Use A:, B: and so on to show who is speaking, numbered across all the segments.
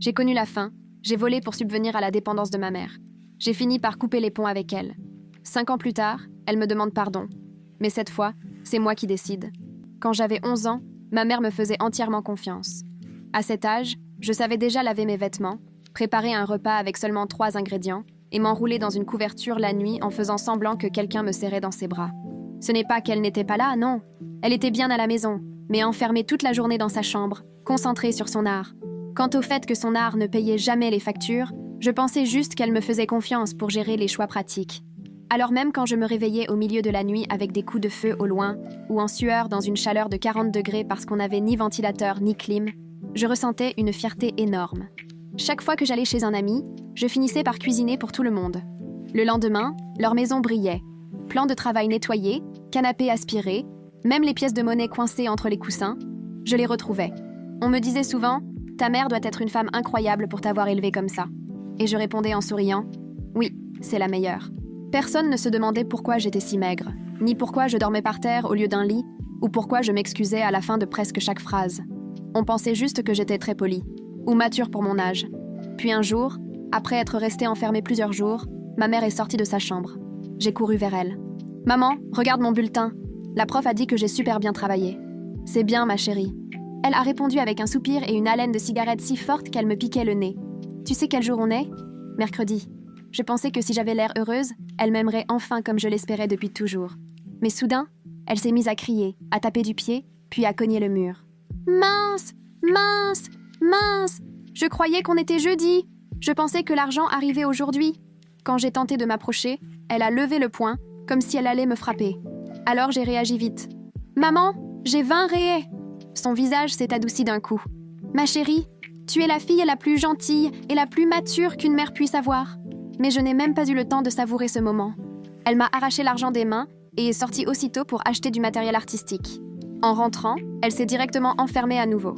A: J'ai connu la faim, j'ai volé pour subvenir à la dépendance de ma mère. J'ai fini par couper les ponts avec elle. 5 ans plus tard, elle me demande pardon. Mais cette fois, c'est moi qui décide. Quand j'avais 11 ans, ma mère me faisait entièrement confiance. À cet âge, je savais déjà laver mes vêtements, préparer un repas avec seulement 3 ingrédients et m'enrouler dans une couverture la nuit en faisant semblant que quelqu'un me serrait dans ses bras. Ce n'est pas qu'elle n'était pas là, non. Elle était bien à la maison, mais enfermée toute la journée dans sa chambre, concentrée sur son art. Quant au fait que son art ne payait jamais les factures, je pensais juste qu'elle me faisait confiance pour gérer les choix pratiques. Alors même quand je me réveillais au milieu de la nuit avec des coups de feu au loin, ou en sueur dans une chaleur de 40 degrés parce qu'on n'avait ni ventilateur ni clim, je ressentais une fierté énorme. Chaque fois que j'allais chez un ami, je finissais par cuisiner pour tout le monde. Le lendemain, leur maison brillait. Plan de travail nettoyé, canapé aspiré, même les pièces de monnaie coincées entre les coussins, je les retrouvais. On me disait souvent « Ta mère doit être une femme incroyable pour t'avoir élevée comme ça ». Et je répondais en souriant « Oui, c'est la meilleure ». Personne ne se demandait pourquoi j'étais si maigre, ni pourquoi je dormais par terre au lieu d'un lit, ou pourquoi je m'excusais à la fin de presque chaque phrase. On pensait juste que j'étais très polie, ou mature pour mon âge. Puis un jour, après être restée enfermée plusieurs jours, ma mère est sortie de sa chambre. J'ai couru vers elle. « Maman, regarde mon bulletin. La prof a dit que j'ai super bien travaillé. »« C'est bien, ma chérie. » Elle a répondu avec un soupir et une haleine de cigarette si forte qu'elle me piquait le nez. « Tu sais quel jour on est ? » ?»« Mercredi. » Je pensais que si j'avais l'air heureuse, elle m'aimerait enfin comme je l'espérais depuis toujours. Mais soudain, elle s'est mise à crier, à taper du pied, puis à cogner le mur. « Mince, mince, mince ! Je croyais qu'on était jeudi. Je pensais que l'argent arrivait aujourd'hui. » Quand j'ai tenté de m'approcher, elle a levé le poing, comme si elle allait me frapper. Alors j'ai réagi vite. « Maman, j'ai 20 raies !» Son visage s'est adouci d'un coup. « Ma chérie, tu es la fille la plus gentille et la plus mature qu'une mère puisse avoir. » Mais je n'ai même pas eu le temps de savourer ce moment. Elle m'a arraché l'argent des mains et est sortie aussitôt pour acheter du matériel artistique. En rentrant, elle s'est directement enfermée à nouveau.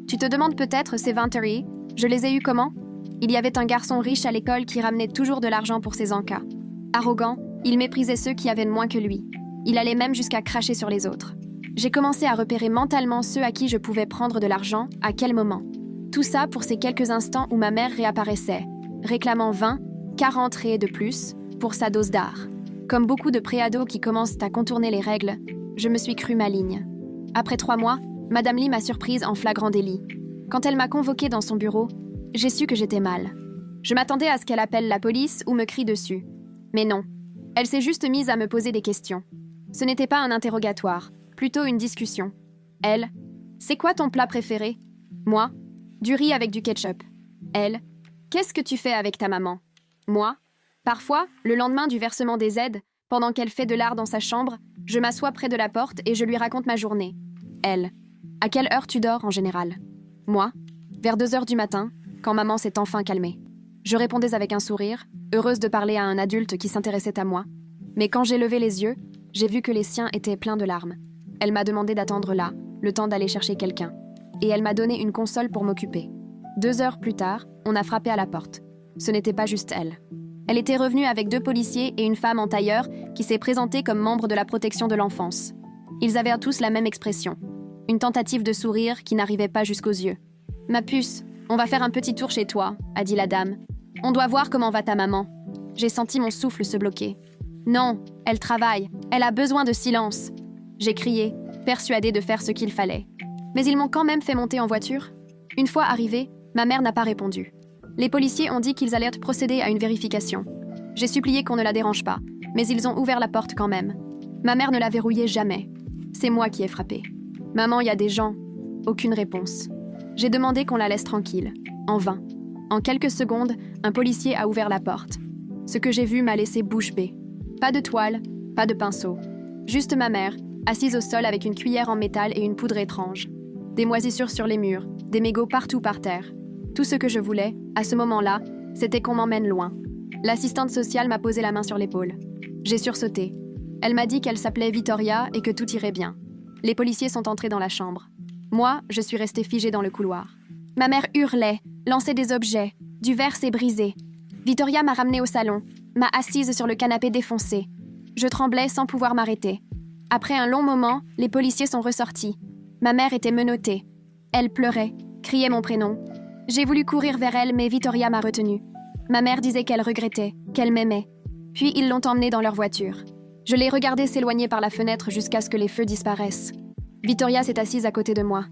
A: Tu te demandes peut-être ces 20 raies, je les ai eues comment ? Il y avait un garçon riche à l'école qui ramenait toujours de l'argent pour ses encas. Arrogant, il méprisait ceux qui avaient moins que lui. Il allait même jusqu'à cracher sur les autres. J'ai commencé à repérer mentalement ceux à qui je pouvais prendre de l'argent, à quel moment. Tout ça pour ces quelques instants où ma mère réapparaissait, réclamant 20, 40 raies de plus pour sa dose d'art. Comme beaucoup de préados qui commencent à contourner les règles, je me suis crue maligne. Après 3 mois, Madame Lee m'a surprise en flagrant délit. Quand elle m'a convoquée dans son bureau, j'ai su que j'étais mal. Je m'attendais à ce qu'elle appelle la police ou me crie dessus. Mais non, elle s'est juste mise à me poser des questions. Ce n'était pas un interrogatoire, plutôt une discussion. Elle, « C'est quoi ton plat préféré ?» Moi, « Du riz avec du ketchup. » Elle, « Qu'est-ce que tu fais avec ta maman ?» Moi, parfois, le lendemain du versement des aides, pendant qu'elle fait de l'art dans sa chambre, je m'assois près de la porte et je lui raconte ma journée. Elle, « À quelle heure tu dors en général ?» Moi, vers 2h du matin, quand maman s'est enfin calmée. Je répondais avec un sourire, heureuse de parler à un adulte qui s'intéressait à moi. Mais quand j'ai levé les yeux, j'ai vu que les siens étaient pleins de larmes. Elle m'a demandé d'attendre là, le temps d'aller chercher quelqu'un. Et elle m'a donné une console pour m'occuper. 2 heures plus tard, on a frappé à la porte. Ce n'était pas juste elle. Elle était revenue avec 2 policiers et une femme en tailleur qui s'est présentée comme membre de la protection de l'enfance. Ils avaient tous la même expression. Une tentative de sourire qui n'arrivait pas jusqu'aux yeux. « Ma puce, on va faire un petit tour chez toi, » a dit la dame. « On doit voir comment va ta maman. » J'ai senti mon souffle se bloquer. « Non, elle travaille. Elle a besoin de silence. » J'ai crié, persuadée de faire ce qu'il fallait. Mais ils m'ont quand même fait monter en voiture. Une fois arrivée, ma mère n'a pas répondu. Les policiers ont dit qu'ils allaient procéder à une vérification. J'ai supplié qu'on ne la dérange pas, mais ils ont ouvert la porte quand même. Ma mère ne la verrouillait jamais. C'est moi qui ai frappé. « Maman, il y a des gens. » Aucune réponse. J'ai demandé qu'on la laisse tranquille. En vain. En quelques secondes, un policier a ouvert la porte. Ce que j'ai vu m'a laissé bouche bée. Pas de toile, pas de pinceau. Juste ma mère, assise au sol avec une cuillère en métal et une poudre étrange. Des moisissures sur les murs, des mégots partout par terre. Tout ce que je voulais, à ce moment-là, c'était qu'on m'emmène loin. L'assistante sociale m'a posé la main sur l'épaule. J'ai sursauté. Elle m'a dit qu'elle s'appelait Victoria et que tout irait bien. Les policiers sont entrés dans la chambre. Moi, je suis restée figée dans le couloir. Ma mère hurlait, lançait des objets. Du verre s'est brisé. Victoria m'a ramenée au salon, m'a assise sur le canapé défoncé. Je tremblais sans pouvoir m'arrêter. Après un long moment, les policiers sont ressortis. Ma mère était menottée. Elle pleurait, criait mon prénom. J'ai voulu courir vers elle, mais Victoria m'a retenue. Ma mère disait qu'elle regrettait, qu'elle m'aimait. Puis ils l'ont emmenée dans leur voiture. Je l'ai regardée s'éloigner par la fenêtre jusqu'à ce que les feux disparaissent. Victoria s'est assise à côté de moi.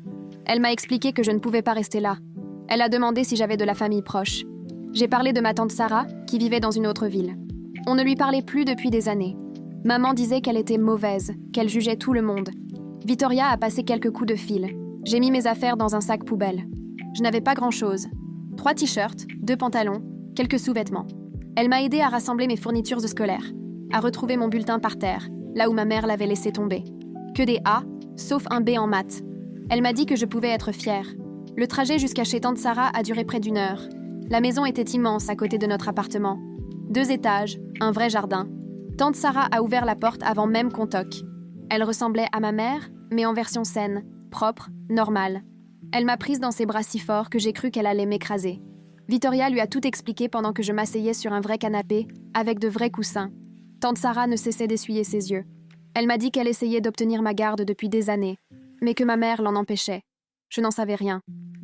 A: Elle m'a expliqué que je ne pouvais pas rester là. Elle a demandé si j'avais de la famille proche. J'ai parlé de ma tante Sarah, qui vivait dans une autre ville. On ne lui parlait plus depuis des années. Maman disait qu'elle était mauvaise, qu'elle jugeait tout le monde. Victoria a passé quelques coups de fil. J'ai mis mes affaires dans un sac poubelle. Je n'avais pas grand-chose. 3 t-shirts, 2 pantalons, quelques sous-vêtements. Elle m'a aidé à rassembler mes fournitures scolaires, à retrouver mon bulletin par terre, là où ma mère l'avait laissé tomber. Que des A, sauf un B en maths. Elle m'a dit que je pouvais être fière. Le trajet jusqu'à chez tante Sarah a duré près d'1 heure. La maison était immense à côté de notre appartement. 2 étages, un vrai jardin. Tante Sarah a ouvert la porte avant même qu'on toque. Elle ressemblait à ma mère, mais en version saine, propre, normale. Elle m'a prise dans ses bras si fort que j'ai cru qu'elle allait m'écraser. Victoria lui a tout expliqué pendant que je m'asseyais sur un vrai canapé, avec de vrais coussins. Tante Sarah ne cessait d'essuyer ses yeux. Elle m'a dit qu'elle essayait d'obtenir ma garde depuis des années, mais que ma mère l'en empêchait. Je n'en savais rien.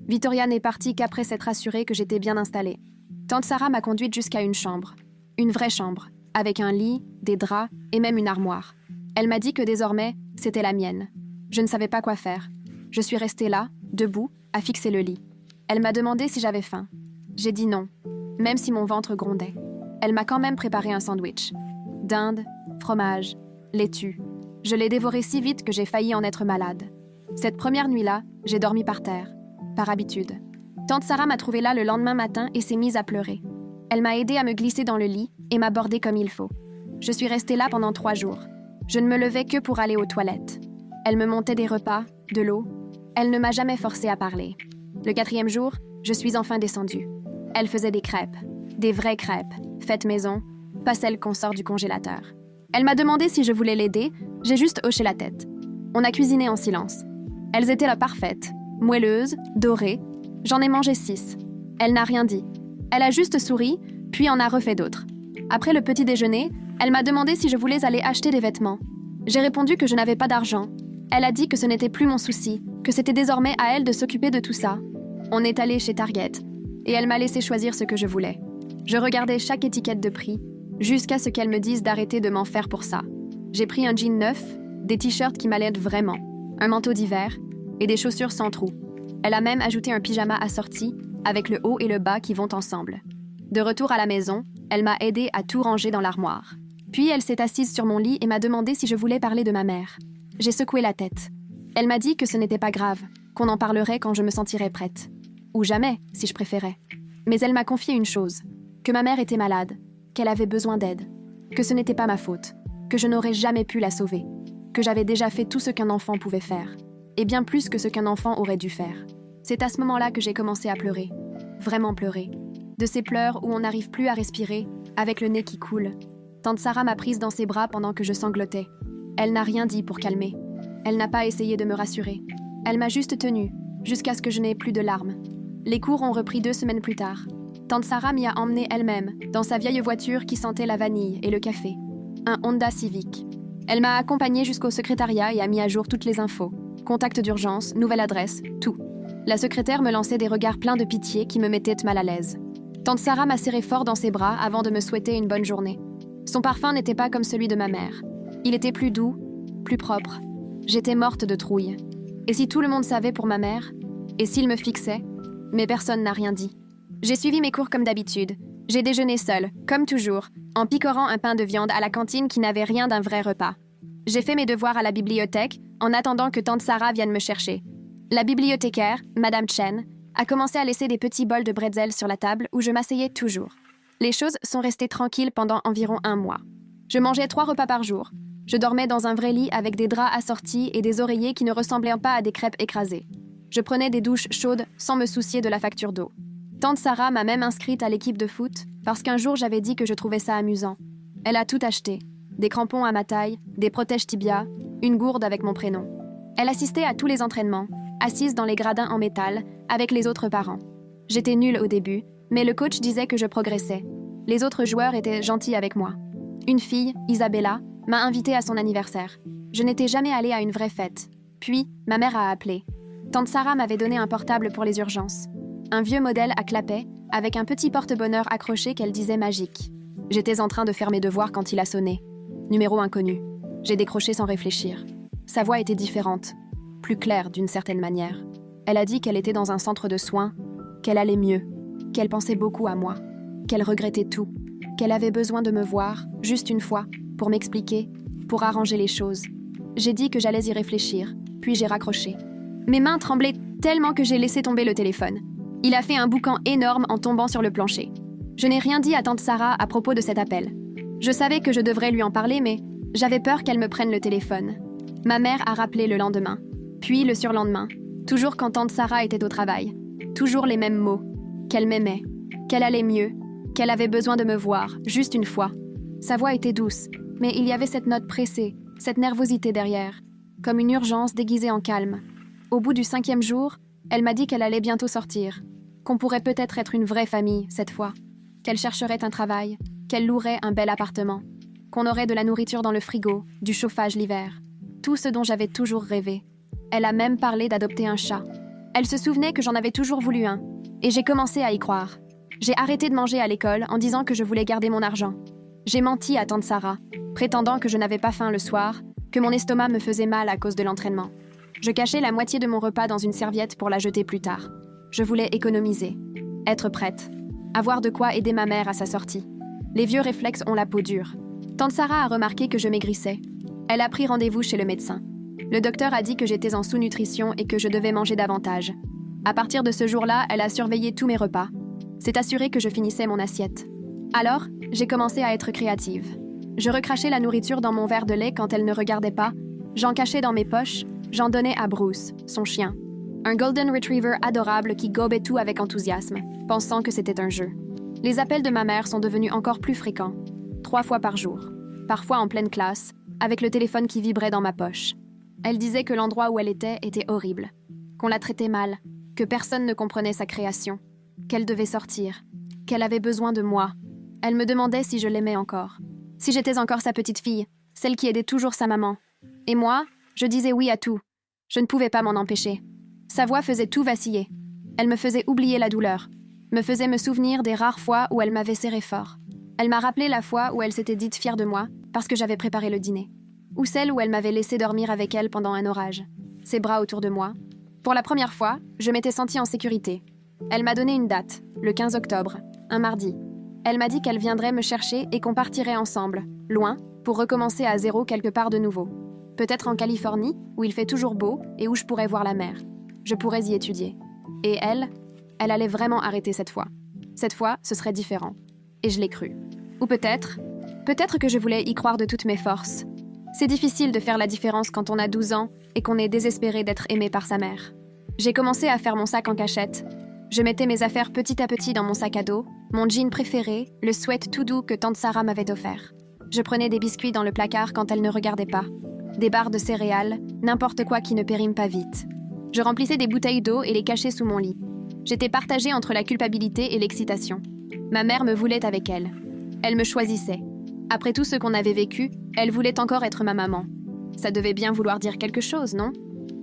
A: Victoria n'est partie qu'après s'être assurée que j'étais bien installée. Tante Sarah m'a conduite jusqu'à une chambre. Une vraie chambre, avec un lit, des draps et même une armoire. Elle m'a dit que désormais, c'était la mienne. Je ne savais pas quoi faire. Je suis restée là, debout, à fixer le lit. Elle m'a demandé si j'avais faim. J'ai dit non, même si mon ventre grondait. Elle m'a quand même préparé un sandwich. Dinde, fromage, laitue. Je l'ai dévoré si vite que j'ai failli en être malade. Cette première nuit-là, j'ai dormi par terre, par habitude. Tante Sarah m'a trouvée là le lendemain matin et s'est mise à pleurer. Elle m'a aidée à me glisser dans le lit et m'a bordée comme il faut. Je suis restée là pendant 3 jours. Je ne me levais que pour aller aux toilettes. Elle me montait des repas, de l'eau. Elle ne m'a jamais forcée à parler. Le 4e jour, je suis enfin descendue. Elle faisait des crêpes, des vraies crêpes, faites maison, pas celles qu'on sort du congélateur. Elle m'a demandé si je voulais l'aider, j'ai juste hoché la tête. On a cuisiné en silence. Elles étaient là parfaites, moelleuses, dorées. J'en ai mangé 6. Elle n'a rien dit. Elle a juste souri, puis en a refait d'autres. Après le petit déjeuner, elle m'a demandé si je voulais aller acheter des vêtements. J'ai répondu que je n'avais pas d'argent. Elle a dit que ce n'était plus mon souci, que c'était désormais à elle de s'occuper de tout ça. On est allé chez Target, et elle m'a laissé choisir ce que je voulais. Je regardais chaque étiquette de prix, jusqu'à ce qu'elle me dise d'arrêter de m'en faire pour ça. J'ai pris un jean neuf, des t-shirts qui m'allaient vraiment, un manteau d'hiver et des chaussures sans trous. Elle a même ajouté un pyjama assorti, avec le haut et le bas qui vont ensemble. De retour à la maison, elle m'a aidée à tout ranger dans l'armoire. Puis elle s'est assise sur mon lit et m'a demandé si je voulais parler de ma mère. J'ai secoué la tête. Elle m'a dit que ce n'était pas grave, qu'on en parlerait quand je me sentirais prête. Ou jamais, si je préférais. Mais elle m'a confié une chose, que ma mère était malade, qu'elle avait besoin d'aide, que ce n'était pas ma faute, que je n'aurais jamais pu la sauver, que j'avais déjà fait tout ce qu'un enfant pouvait faire, et bien plus que ce qu'un enfant aurait dû faire. C'est à ce moment-là que j'ai commencé à pleurer, vraiment pleurer. De ces pleurs où on n'arrive plus à respirer, avec le nez qui coule. Tante Sarah m'a prise dans ses bras pendant que je sanglotais. Elle n'a rien dit pour calmer. Elle n'a pas essayé de me rassurer. Elle m'a juste tenue, jusqu'à ce que je n'ai plus de larmes. Les cours ont repris 2 semaines plus tard. Tante Sarah m'y a emmenée elle-même, dans sa vieille voiture qui sentait la vanille et le café. Un Honda Civic. Elle m'a accompagnée jusqu'au secrétariat et a mis à jour toutes les infos. Contact d'urgence, nouvelle adresse, tout. La secrétaire me lançait des regards pleins de pitié qui me mettaient mal à l'aise. Tante Sarah m'a serré fort dans ses bras avant de me souhaiter une bonne journée. Son parfum n'était pas comme celui de ma mère. Il était plus doux, plus propre. J'étais morte de trouille. Et si tout le monde savait pour ma mère? Et s'il me fixait? Mais personne n'a rien dit. J'ai suivi mes cours comme d'habitude. J'ai déjeuné seule, comme toujours, en picorant un pain de viande à la cantine qui n'avait rien d'un vrai repas. J'ai fait mes devoirs à la bibliothèque en attendant que tante Sarah vienne me chercher. La bibliothécaire, Madame Chen, a commencé à laisser des petits bols de bretzel sur la table où je m'asseyais toujours. Les choses sont restées tranquilles pendant environ 1 mois. Je mangeais 3 repas par jour. Je dormais dans un vrai lit avec des draps assortis et des oreillers qui ne ressemblaient pas à des crêpes écrasées. Je prenais des douches chaudes sans me soucier de la facture d'eau. Tante Sarah m'a même inscrite à l'équipe de foot parce qu'un jour j'avais dit que je trouvais ça amusant. Elle a tout acheté. Des crampons à ma taille, des protèges tibia, une gourde avec mon prénom. Elle assistait à tous les entraînements, assise dans les gradins en métal, avec les autres parents. J'étais nulle au début, mais le coach disait que je progressais. Les autres joueurs étaient gentils avec moi. Une fille, Isabella, m'a invitée à son anniversaire. Je n'étais jamais allée à une vraie fête. Puis, ma mère a appelé. Tante Sarah m'avait donné un portable pour les urgences. Un vieux modèle à clapet, avec un petit porte-bonheur accroché qu'elle disait magique. J'étais en train de faire mes devoirs quand il a sonné. Numéro inconnu. J'ai décroché sans réfléchir. Sa voix était différente, plus claire d'une certaine manière. Elle a dit qu'elle était dans un centre de soins, qu'elle allait mieux, qu'elle pensait beaucoup à moi, qu'elle regrettait tout, qu'elle avait besoin de me voir, juste une fois, pour m'expliquer, pour arranger les choses. J'ai dit que j'allais y réfléchir, puis j'ai raccroché. Mes mains tremblaient tellement que j'ai laissé tomber le téléphone. Il a fait un boucan énorme en tombant sur le plancher. Je n'ai rien dit à tante Sarah à propos de cet appel. Je savais que je devrais lui en parler, mais j'avais peur qu'elle me prenne le téléphone. Ma mère a rappelé le lendemain, puis le surlendemain, toujours quand tante Sarah était au travail. Toujours les mêmes mots. Qu'elle m'aimait, qu'elle allait mieux, qu'elle avait besoin de me voir, juste une fois. Sa voix était douce, mais il y avait cette note pressée, cette nervosité derrière, comme une urgence déguisée en calme. Au bout du 5e jour, elle m'a dit qu'elle allait bientôt sortir, qu'on pourrait peut-être être une vraie famille, cette fois, qu'elle chercherait un travail, qu'elle louerait un bel appartement, qu'on aurait de la nourriture dans le frigo, du chauffage l'hiver. Tout ce dont j'avais toujours rêvé. Elle a même parlé d'adopter un chat. Elle se souvenait que j'en avais toujours voulu un, et j'ai commencé à y croire. J'ai arrêté de manger à l'école en disant que je voulais garder mon argent. J'ai menti à tante Sarah, prétendant que je n'avais pas faim le soir, que mon estomac me faisait mal à cause de l'entraînement. Je cachais la moitié de mon repas dans une serviette pour la jeter plus tard. Je voulais économiser, être prête, avoir de quoi aider ma mère à sa sortie. Les vieux réflexes ont la peau dure. Tante Sarah a remarqué que je maigrissais. Elle a pris rendez-vous chez le médecin. Le docteur a dit que j'étais en sous-nutrition et que je devais manger davantage. À partir de ce jour-là, elle a surveillé tous mes repas. S'est assurée que je finissais mon assiette. Alors, j'ai commencé à être créative. Je recrachais la nourriture dans mon verre de lait quand elle ne regardait pas, j'en cachais dans mes poches, j'en donnais à Bruce, son chien. Un Golden Retriever adorable qui gobait tout avec enthousiasme, pensant que c'était un jeu. Les appels de ma mère sont devenus encore plus fréquents, 3 fois par jour, parfois en pleine classe, avec le téléphone qui vibrait dans ma poche. Elle disait que l'endroit où elle était horrible, qu'on la traitait mal, que personne ne comprenait sa création, qu'elle devait sortir, qu'elle avait besoin de moi. Elle me demandait si je l'aimais encore, si j'étais encore sa petite fille, celle qui aidait toujours sa maman. Et moi, je disais oui à tout. Je ne pouvais pas m'en empêcher. Sa voix faisait tout vaciller. Elle me faisait oublier la douleur, me faisait me souvenir des rares fois où elle m'avait serré fort. Elle m'a rappelé la fois où elle s'était dite fière de moi parce que j'avais préparé le dîner. Ou celle où elle m'avait laissé dormir avec elle pendant un orage, ses bras autour de moi. Pour la première fois, je m'étais sentie en sécurité. Elle m'a donné une date, le 15 octobre, un mardi. Elle m'a dit qu'elle viendrait me chercher et qu'on partirait ensemble, loin, pour recommencer à zéro quelque part de nouveau. Peut-être en Californie, où il fait toujours beau et où je pourrais voir la mer. Je pourrais y étudier. Et elle allait vraiment arrêter cette fois. Cette fois, ce serait différent. Et je l'ai cru. Ou peut-être que je voulais y croire de toutes mes forces. C'est difficile de faire la différence quand on a 12 ans et qu'on est désespéré d'être aimé par sa mère. J'ai commencé à faire mon sac en cachette. Je mettais mes affaires petit à petit dans mon sac à dos, mon jean préféré, le sweat tout doux que tante Sarah m'avait offert. Je prenais des biscuits dans le placard quand elle ne regardait pas. Des barres de céréales, n'importe quoi qui ne périme pas vite. Je remplissais des bouteilles d'eau et les cachais sous mon lit. J'étais partagée entre la culpabilité et l'excitation. Ma mère me voulait avec elle. Elle me choisissait. Après tout ce qu'on avait vécu, elle voulait encore être ma maman. Ça devait bien vouloir dire quelque chose, non?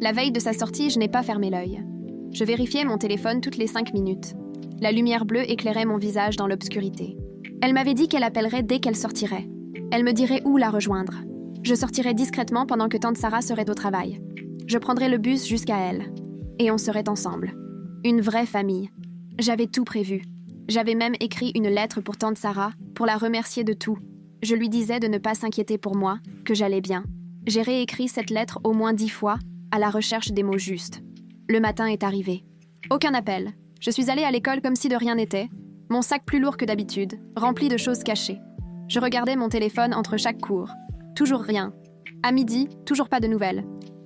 A: La veille de sa sortie, je n'ai pas fermé l'œil. Je vérifiais mon téléphone toutes les 5 minutes. La lumière bleue éclairait mon visage dans l'obscurité. Elle m'avait dit qu'elle appellerait dès qu'elle sortirait. Elle me dirait où la rejoindre. Je sortirais discrètement pendant que tante Sarah serait au travail. Je prendrais le bus jusqu'à elle. Et on serait ensemble. Une vraie famille. J'avais tout prévu. J'avais même écrit une lettre pour tante Sarah, pour la remercier de tout. Je lui disais de ne pas s'inquiéter pour moi, que j'allais bien. J'ai réécrit cette lettre au moins 10 fois, à la recherche des mots justes. Le matin est arrivé. Aucun appel. Je suis allée à l'école comme si de rien n'était, mon sac plus lourd que d'habitude, rempli de choses cachées. Je regardais mon téléphone entre chaque cours. Toujours rien. À midi, toujours pas de nouvelles.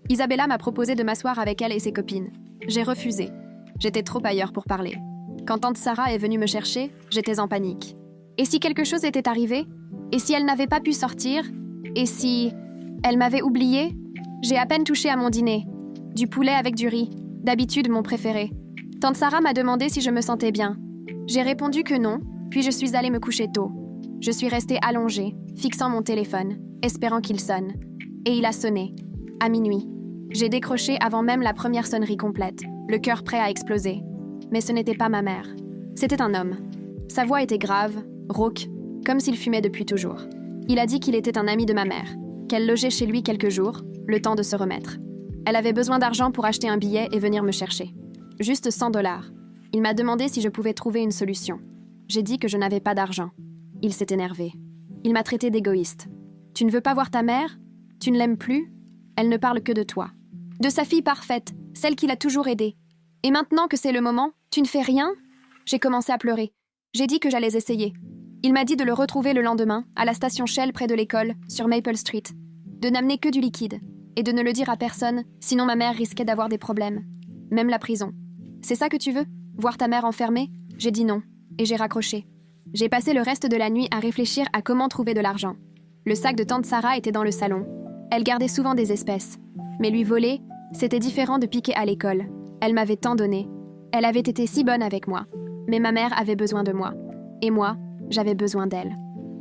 A: Isabella m'a proposé de m'asseoir avec elle et ses copines. J'ai refusé. J'étais trop ailleurs pour parler. Quand tante Sarah est venue me chercher, j'étais en panique. Et si quelque chose était arrivé? Et si elle n'avait pas pu sortir? Et si elle m'avait oubliée? J'ai à peine touché à mon dîner. Du poulet avec du riz, d'habitude mon préféré. Tante Sarah m'a demandé si je me sentais bien. J'ai répondu que non, puis je suis allée me coucher tôt. Je suis restée allongée, fixant mon téléphone, espérant qu'il sonne. Et il a sonné. À minuit. J'ai décroché avant même la première sonnerie complète, le cœur prêt à exploser. Mais ce n'était pas ma mère. C'était un homme. Sa voix était grave, rauque, comme s'il fumait depuis toujours. Il a dit qu'il était un ami de ma mère, qu'elle logeait chez lui quelques jours, le temps de se remettre. Elle avait besoin d'argent pour acheter un billet et venir me chercher. Juste 100 $. Il m'a demandé si je pouvais trouver une solution. J'ai dit que je n'avais pas d'argent. Il s'est énervé. Il m'a traité d'égoïste. Tu ne veux pas voir ta mère? Tu ne l'aimes plus? Elle ne parle que de toi. De sa fille parfaite, celle qui l'a toujours aidée. Et maintenant que c'est le moment, tu ne fais rien? J'ai commencé à pleurer. J'ai dit que j'allais essayer. Il m'a dit de le retrouver le lendemain, à la station Shell près de l'école, sur Maple Street. De n'amener que du liquide. Et de ne le dire à personne, sinon ma mère risquait d'avoir des problèmes. Même la prison. C'est ça que tu veux? Voir ta mère enfermée? J'ai dit non. Et j'ai raccroché. J'ai passé le reste de la nuit à réfléchir à comment trouver de l'argent. Le sac de tante Sarah était dans le salon. Elle gardait souvent des espèces. Mais lui voler, c'était différent de piquer à l'école. Elle m'avait tant donné. Elle avait été si bonne avec moi. Mais ma mère avait besoin de moi. Et moi, j'avais besoin d'elle.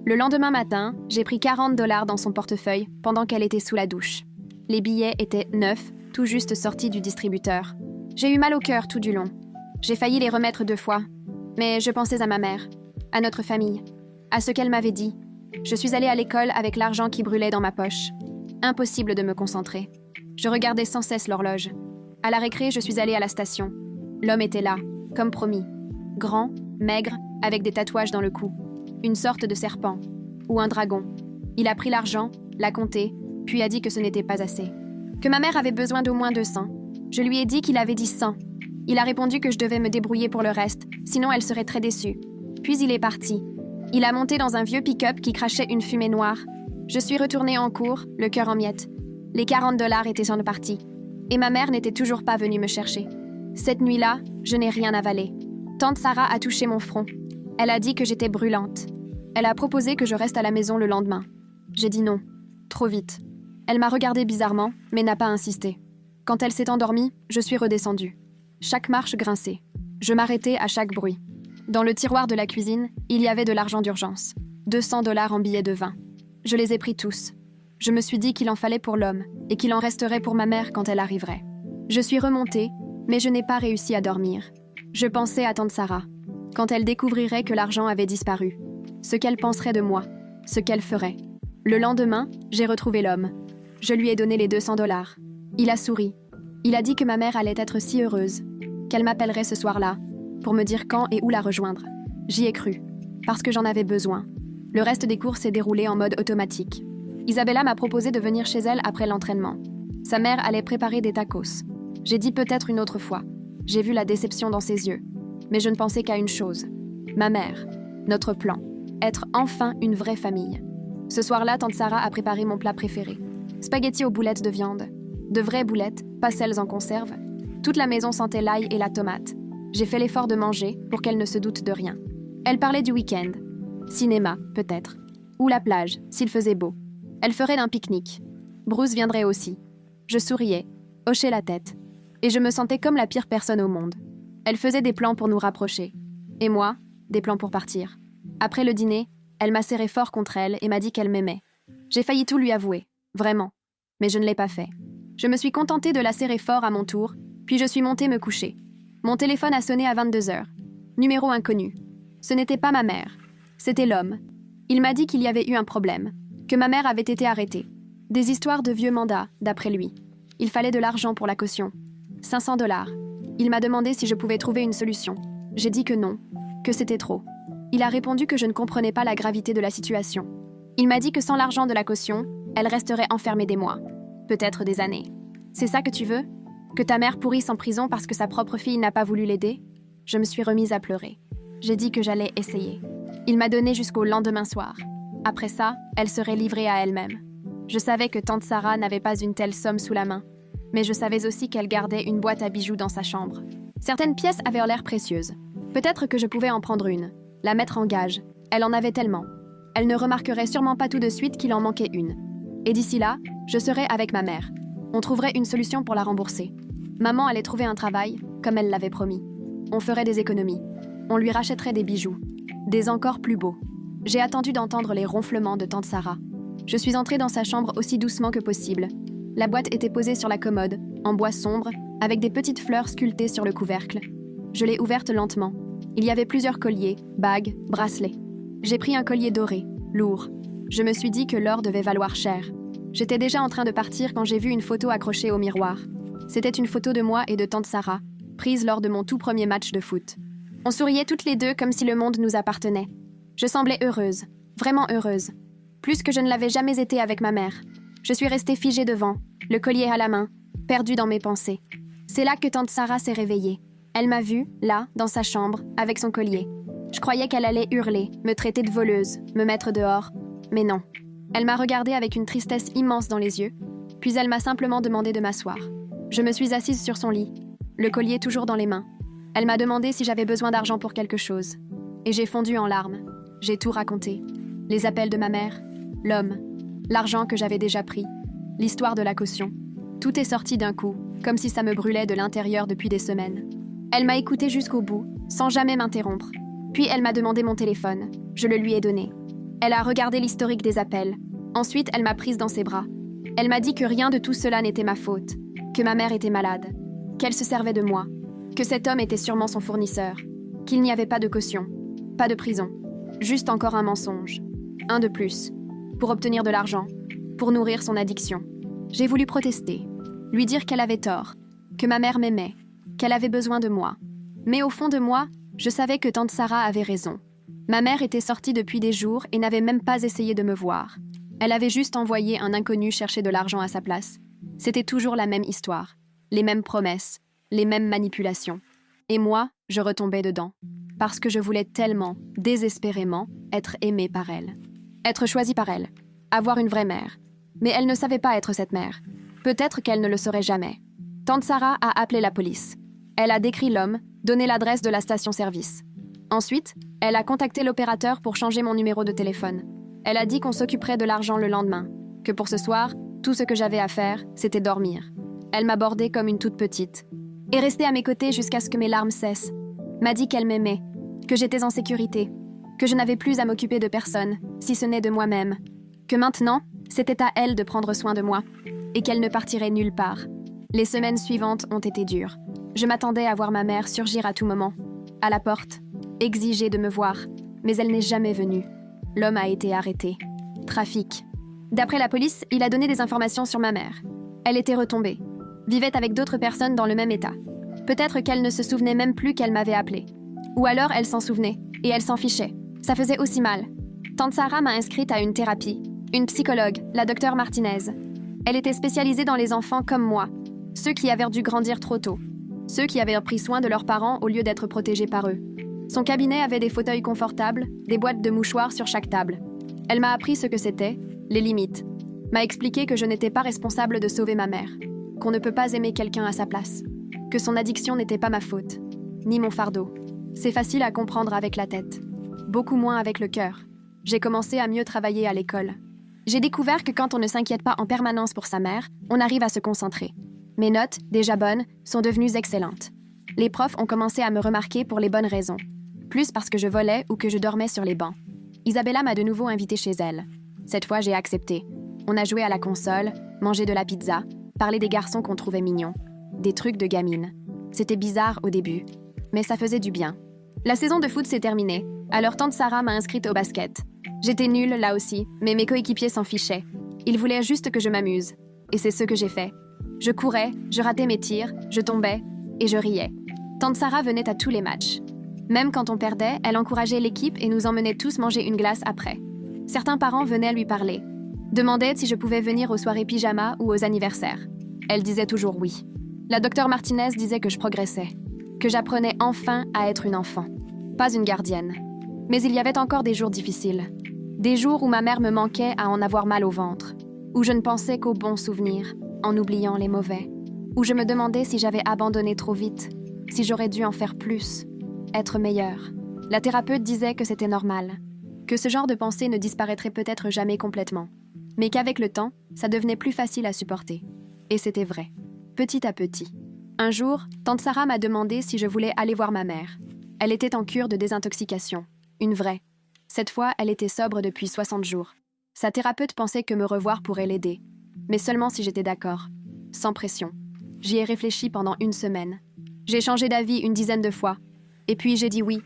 A: Le lendemain matin, j'ai pris 40 $ dans son portefeuille pendant qu'elle était sous la douche. Les billets étaient neufs, tout juste sortis du distributeur. J'ai eu mal au cœur tout du long. J'ai failli les remettre 2 fois. Mais je pensais à ma mère, à notre famille, à ce qu'elle m'avait dit. Je suis allée à l'école avec l'argent qui brûlait dans ma poche. Impossible de me concentrer. Je regardais sans cesse l'horloge. À la récré, je suis allée à la station. L'homme était là, comme promis. Grand, maigre, avec des tatouages dans le cou. Une sorte de serpent. Ou un dragon. Il a pris l'argent, l'a compté, puis a dit que ce n'était pas assez. Que ma mère avait besoin d'au moins 200. Je lui ai dit qu'il avait dit 100. Il a répondu que je devais me débrouiller pour le reste, sinon elle serait très déçue. Puis il est parti. Il a monté dans un vieux pick-up qui crachait une fumée noire. Je suis retournée en cours, le cœur en miettes. Les 40 $ étaient en partie. Et ma mère n'était toujours pas venue me chercher. Cette nuit-là, je n'ai rien avalé. Tante Sarah a touché mon front. Elle a dit que j'étais brûlante. Elle a proposé que je reste à la maison le lendemain. J'ai dit non. Trop vite. Elle m'a regardé bizarrement, mais n'a pas insisté. Quand elle s'est endormie, je suis redescendue. Chaque marche grinçait. Je m'arrêtais à chaque bruit. Dans le tiroir de la cuisine, il y avait de l'argent d'urgence. 200 $ en billets de vin. Je les ai pris tous. Je me suis dit qu'il en fallait pour l'homme et qu'il en resterait pour ma mère quand elle arriverait. Je suis remontée, mais je n'ai pas réussi à dormir. Je pensais à tante Sarah. Quand elle découvrirait que l'argent avait disparu. Ce qu'elle penserait de moi. Ce qu'elle ferait. Le lendemain, j'ai retrouvé l'homme. Je lui ai donné les 200 $. Il a souri. Il a dit que ma mère allait être si heureuse, qu'elle m'appellerait ce soir-là, pour me dire quand et où la rejoindre. J'y ai cru, parce que j'en avais besoin. Le reste des cours s'est déroulé en mode automatique. Isabella m'a proposé de venir chez elle après l'entraînement. Sa mère allait préparer des tacos. J'ai dit peut-être une autre fois. J'ai vu la déception dans ses yeux. Mais je ne pensais qu'à une chose. Ma mère. Notre plan. Être enfin une vraie famille. Ce soir-là, tante Sarah a préparé mon plat préféré. Spaghettis aux boulettes de viande. De vraies boulettes, pas celles en conserve. Toute la maison sentait l'ail et la tomate. J'ai fait l'effort de manger pour qu'elle ne se doute de rien. Elle parlait du week-end. Cinéma, peut-être. Ou la plage, s'il faisait beau. Elle ferait d'un pique-nique. Bruce viendrait aussi. Je souriais, hochais la tête. Et je me sentais comme la pire personne au monde. Elle faisait des plans pour nous rapprocher. Et moi, des plans pour partir. Après le dîner, elle m'a serré fort contre elle et m'a dit qu'elle m'aimait. J'ai failli tout lui avouer, vraiment. Mais je ne l'ai pas fait. Je me suis contentée de la serrer fort à mon tour, puis je suis montée me coucher. Mon téléphone a sonné à 22h. Numéro inconnu. Ce n'était pas ma mère. C'était l'homme. Il m'a dit qu'il y avait eu un problème, que ma mère avait été arrêtée. Des histoires de vieux mandats, d'après lui. Il fallait de l'argent pour la caution. 500 $. Il m'a demandé si je pouvais trouver une solution. J'ai dit que non, que c'était trop. Il a répondu que je ne comprenais pas la gravité de la situation. Il m'a dit que sans l'argent de la caution, elle resterait enfermée des mois. Peut-être des années. C'est ça que tu veux? Que ta mère pourrisse en prison parce que sa propre fille n'a pas voulu l'aider? Je me suis remise à pleurer. J'ai dit que j'allais essayer. Il m'a donné jusqu'au lendemain soir. Après ça, elle serait livrée à elle-même. Je savais que tante Sarah n'avait pas une telle somme sous la main. Mais je savais aussi qu'elle gardait une boîte à bijoux dans sa chambre. Certaines pièces avaient l'air précieuses. Peut-être que je pouvais en prendre une, la mettre en gage. Elle en avait tellement. Elle ne remarquerait sûrement pas tout de suite qu'il en manquait une. Et d'ici là, je serais avec ma mère. On trouverait une solution pour la rembourser. Maman allait trouver un travail, comme elle l'avait promis. On ferait des économies. On lui rachèterait des bijoux. Des encore plus beaux. J'ai attendu d'entendre les ronflements de tante Sarah. Je suis entrée dans sa chambre aussi doucement que possible. La boîte était posée sur la commode, en bois sombre, avec des petites fleurs sculptées sur le couvercle. Je l'ai ouverte lentement. Il y avait plusieurs colliers, bagues, bracelets. J'ai pris un collier doré, lourd. Je me suis dit que l'or devait valoir cher. J'étais déjà en train de partir quand j'ai vu une photo accrochée au miroir. C'était une photo de moi et de tante Sarah, prise lors de mon tout premier match de foot. On souriait toutes les deux comme si le monde nous appartenait. Je semblais heureuse, vraiment heureuse. Plus que je ne l'avais jamais été avec ma mère. Je suis restée figée devant, le collier à la main, perdue dans mes pensées. C'est là que tante Sarah s'est réveillée. Elle m'a vue, là, dans sa chambre, avec son collier. Je croyais qu'elle allait hurler, me traiter de voleuse, me mettre dehors. Mais non. Elle m'a regardée avec une tristesse immense dans les yeux, puis elle m'a simplement demandé de m'asseoir. Je me suis assise sur son lit, le collier toujours dans les mains. Elle m'a demandé si j'avais besoin d'argent pour quelque chose. Et j'ai fondu en larmes. J'ai tout raconté. Les appels de ma mère, l'homme, l'argent que j'avais déjà pris, l'histoire de la caution. Tout est sorti d'un coup, comme si ça me brûlait de l'intérieur depuis des semaines. Elle m'a écoutée jusqu'au bout, sans jamais m'interrompre. Puis elle m'a demandé mon téléphone. Je le lui ai donné. Elle a regardé l'historique des appels. Ensuite, elle m'a prise dans ses bras. Elle m'a dit que rien de tout cela n'était ma faute, que ma mère était malade, qu'elle se servait de moi, que cet homme était sûrement son fournisseur, qu'il n'y avait pas de caution, pas de prison, juste encore un mensonge. Un de plus, pour obtenir de l'argent, pour nourrir son addiction. J'ai voulu protester, lui dire qu'elle avait tort, que ma mère m'aimait, qu'elle avait besoin de moi. Mais au fond de moi, je savais que tante Sarah avait raison. Ma mère était sortie depuis des jours et n'avait même pas essayé de me voir. Elle avait juste envoyé un inconnu chercher de l'argent à sa place. C'était toujours la même histoire, les mêmes promesses, les mêmes manipulations. Et moi, je retombais dedans, parce que je voulais tellement, désespérément, être aimée par elle. Être choisie par elle, avoir une vraie mère. Mais elle ne savait pas être cette mère. Peut-être qu'elle ne le saurait jamais. Tante Sarah a appelé la police. Elle a décrit l'homme, donné l'adresse de la station-service. Ensuite, elle a contacté l'opérateur pour changer mon numéro de téléphone. Elle a dit qu'on s'occuperait de l'argent le lendemain, que pour ce soir, tout ce que j'avais à faire, c'était dormir. Elle m'a bordée comme une toute petite. Est restée à mes côtés jusqu'à ce que mes larmes cessent. M'a dit qu'elle m'aimait, que j'étais en sécurité, que je n'avais plus à m'occuper de personne, si ce n'est de moi-même. Que maintenant, c'était à elle de prendre soin de moi, et qu'elle ne partirait nulle part. Les semaines suivantes ont été dures. Je m'attendais à voir ma mère surgir à tout moment, à la porte, exiger de me voir, mais elle n'est jamais venue. L'homme a été arrêté. Trafic. D'après la police, il a donné des informations sur ma mère. Elle était retombée, vivait avec d'autres personnes dans le même état. Peut-être qu'elle ne se souvenait même plus qu'elle m'avait appelée. Ou alors elle s'en souvenait, et elle s'en fichait. Ça faisait aussi mal. Tante Sarah m'a inscrite à une thérapie. Une psychologue, la docteure Martinez. Elle était spécialisée dans les enfants comme moi, ceux qui avaient dû grandir trop tôt, ceux qui avaient pris soin de leurs parents au lieu d'être protégés par eux. Son cabinet avait des fauteuils confortables, des boîtes de mouchoirs sur chaque table. Elle m'a appris ce que c'était, les limites. M'a expliqué que je n'étais pas responsable de sauver ma mère, qu'on ne peut pas aimer quelqu'un à sa place, que son addiction n'était pas ma faute, ni mon fardeau. C'est facile à comprendre avec la tête, beaucoup moins avec le cœur. J'ai commencé à mieux travailler à l'école. J'ai découvert que quand on ne s'inquiète pas en permanence pour sa mère, on arrive à se concentrer. Mes notes, déjà bonnes, sont devenues excellentes. Les profs ont commencé à me remarquer pour les bonnes raisons. Plus parce que je volais ou que je dormais sur les bancs. Isabella m'a de nouveau invitée chez elle. Cette fois, j'ai accepté. On a joué à la console, mangé de la pizza, parlé des garçons qu'on trouvait mignons. Des trucs de gamine. C'était bizarre au début, mais ça faisait du bien. La saison de foot s'est terminée, alors tante Sarah m'a inscrite au basket. J'étais nulle là aussi, mais mes coéquipiers s'en fichaient. Ils voulaient juste que je m'amuse. Et c'est ce que j'ai fait. Je courais, je ratais mes tirs, je tombais, et je riais. Tante Sarah venait à tous les matchs. Même quand on perdait, elle encourageait l'équipe et nous emmenait tous manger une glace après. Certains parents venaient lui parler. Demandaient si je pouvais venir aux soirées pyjama ou aux anniversaires. Elle disait toujours oui. La docteure Martinez disait que je progressais, que j'apprenais enfin à être une enfant, pas une gardienne. Mais il y avait encore des jours difficiles. Des jours où ma mère me manquait à en avoir mal au ventre, où je ne pensais qu'aux bons souvenirs, en oubliant les mauvais, où je me demandais si j'avais abandonné trop vite, si j'aurais dû en faire plus, être meilleure. La thérapeute disait que c'était normal, que ce genre de pensée ne disparaîtrait peut-être jamais complètement, mais qu'avec le temps, ça devenait plus facile à supporter. Et c'était vrai, petit à petit. Un jour, tante Sarah m'a demandé si je voulais aller voir ma mère. Elle était en cure de désintoxication, une vraie. Cette fois, elle était sobre depuis 60 jours. Sa thérapeute pensait que me revoir pourrait l'aider, mais seulement si j'étais d'accord, sans pression. J'y ai réfléchi pendant une semaine. J'ai changé d'avis une dizaine de fois. Et puis j'ai dit oui.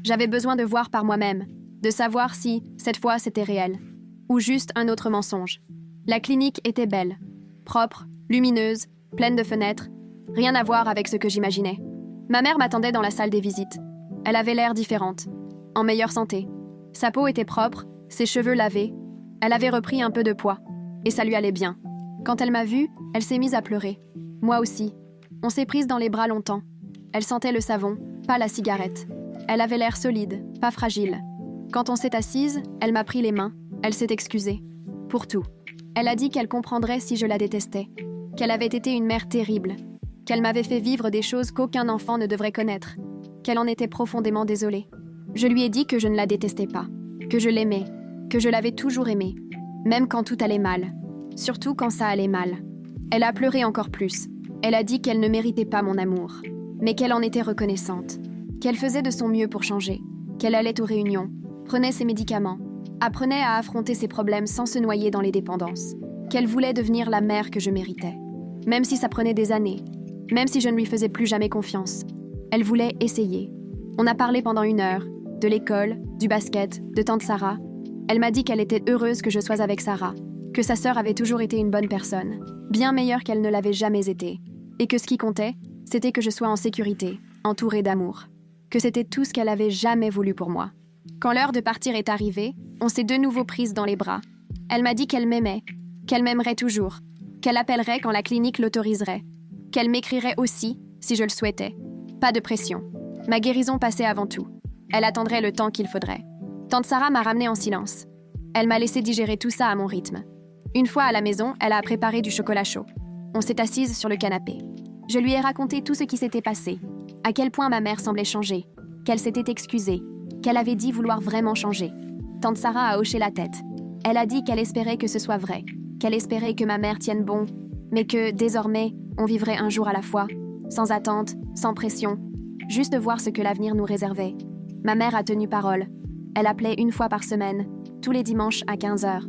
A: J'avais besoin de voir par moi-même, de savoir si, cette fois, c'était réel. Ou juste un autre mensonge. La clinique était belle, propre, lumineuse, pleine de fenêtres. Rien à voir avec ce que j'imaginais. Ma mère m'attendait dans la salle des visites. Elle avait l'air différente, en meilleure santé. Sa peau était propre, ses cheveux lavés. Elle avait repris un peu de poids, et ça lui allait bien. Quand elle m'a vue, elle s'est mise à pleurer. Moi aussi. On s'est prises dans les bras longtemps. Elle sentait le savon, pas la cigarette. Elle avait l'air solide, pas fragile. Quand on s'est assise, elle m'a pris les mains. Elle s'est excusée. Pour tout. Elle a dit qu'elle comprendrait si je la détestais. Qu'elle avait été une mère terrible. Qu'elle m'avait fait vivre des choses qu'aucun enfant ne devrait connaître. Qu'elle en était profondément désolée. Je lui ai dit que je ne la détestais pas. Que je l'aimais. Que je l'avais toujours aimée. Même quand tout allait mal. Surtout quand ça allait mal. Elle a pleuré encore plus. Elle a dit qu'elle ne méritait pas mon amour. Mais qu'elle en était reconnaissante. Qu'elle faisait de son mieux pour changer. Qu'elle allait aux réunions. Prenait ses médicaments. Apprenait à affronter ses problèmes sans se noyer dans les dépendances. Qu'elle voulait devenir la mère que je méritais. Même si ça prenait des années. Même si je ne lui faisais plus jamais confiance. Elle voulait essayer. On a parlé pendant 1 heure. De l'école, du basket, de tante Sarah. Elle m'a dit qu'elle était heureuse que je sois avec Sarah. Que sa sœur avait toujours été une bonne personne. Bien meilleure qu'elle ne l'avait jamais été. Et que ce qui comptait, c'était que je sois en sécurité, entourée d'amour. Que c'était tout ce qu'elle avait jamais voulu pour moi. Quand l'heure de partir est arrivée, on s'est de nouveau prises dans les bras. Elle m'a dit qu'elle m'aimait, qu'elle m'aimerait toujours, qu'elle appellerait quand la clinique l'autoriserait, qu'elle m'écrirait aussi, si je le souhaitais. Pas de pression. Ma guérison passait avant tout. Elle attendrait le temps qu'il faudrait. Tante Sarah m'a ramenée en silence. Elle m'a laissé digérer tout ça à mon rythme. Une fois à la maison, elle a préparé du chocolat chaud. On s'est assises sur le canapé. Je lui ai raconté tout ce qui s'était passé, à quel point ma mère semblait changer, qu'elle s'était excusée, qu'elle avait dit vouloir vraiment changer. Tante Sarah a hoché la tête. Elle a dit qu'elle espérait que ce soit vrai, qu'elle espérait que ma mère tienne bon, mais que, désormais, on vivrait un jour à la fois, sans attente, sans pression, juste voir ce que l'avenir nous réservait. Ma mère a tenu parole. Elle appelait 1 fois par semaine, tous les dimanches à 15h.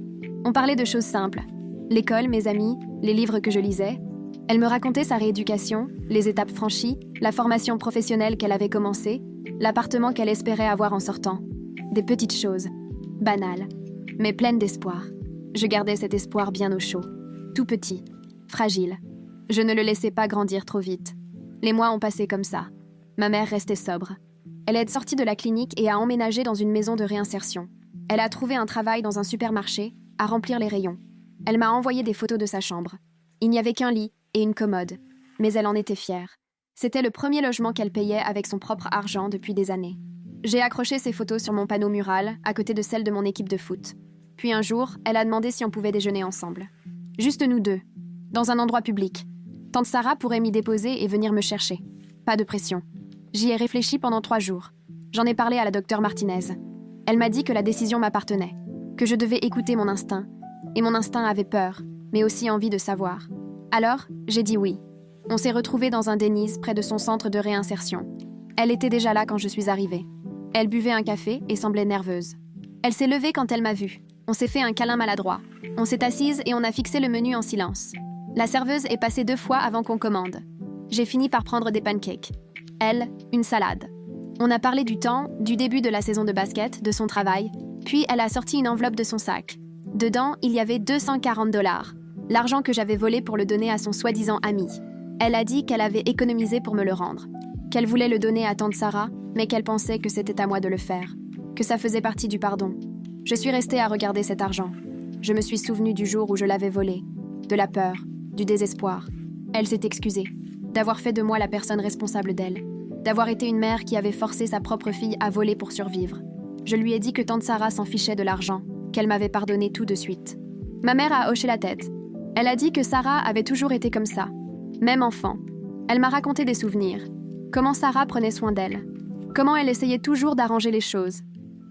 A: On parlait de choses simples. L'école, mes amis, les livres que je lisais. Elle me racontait sa rééducation, les étapes franchies, la formation professionnelle qu'elle avait commencée, l'appartement qu'elle espérait avoir en sortant. Des petites choses, banales, mais pleines d'espoir. Je gardais cet espoir bien au chaud, tout petit, fragile. Je ne le laissais pas grandir trop vite. Les mois ont passé comme ça. Ma mère restait sobre. Elle est sortie de la clinique et a emménagé dans une maison de réinsertion. Elle a trouvé un travail dans un supermarché, à remplir les rayons. Elle m'a envoyé des photos de sa chambre. Il n'y avait qu'un lit et une commode, mais elle en était fière. C'était le premier logement qu'elle payait avec son propre argent depuis des années. J'ai accroché ces photos sur mon panneau mural, à côté de celles de mon équipe de foot. Puis un jour, elle a demandé si on pouvait déjeuner ensemble. Juste nous deux, dans un endroit public. Tante Sarah pourrait m'y déposer et venir me chercher. Pas de pression. J'y ai réfléchi pendant 3 jours. J'en ai parlé à la docteure Martinez. Elle m'a dit que la décision m'appartenait, que je devais écouter mon instinct. Et mon instinct avait peur, mais aussi envie de savoir. Alors, j'ai dit oui. On s'est retrouvés dans un Denny's près de son centre de réinsertion. Elle était déjà là quand je suis arrivée. Elle buvait un café et semblait nerveuse. Elle s'est levée quand elle m'a vue. On s'est fait un câlin maladroit. On s'est assise et on a fixé le menu en silence. La serveuse est passée 2 fois avant qu'on commande. J'ai fini par prendre des pancakes. Elle, une salade. On a parlé du temps, du début de la saison de basket, de son travail, puis elle a sorti une enveloppe de son sac. Dedans, il y avait 240 $, l'argent que j'avais volé pour le donner à son soi-disant ami. Elle a dit qu'elle avait économisé pour me le rendre, qu'elle voulait le donner à tante Sarah, mais qu'elle pensait que c'était à moi de le faire, que ça faisait partie du pardon. Je suis restée à regarder cet argent. Je me suis souvenue du jour où je l'avais volé, de la peur, du désespoir. Elle s'est excusée, d'avoir fait de moi la personne responsable d'elle, d'avoir été une mère qui avait forcé sa propre fille à voler pour survivre. Je lui ai dit que tante Sarah s'en fichait de l'argent, qu'elle m'avait pardonné tout de suite. Ma mère a hoché la tête. Elle a dit que Sarah avait toujours été comme ça, même enfant. Elle m'a raconté des souvenirs, comment Sarah prenait soin d'elle, comment elle essayait toujours d'arranger les choses,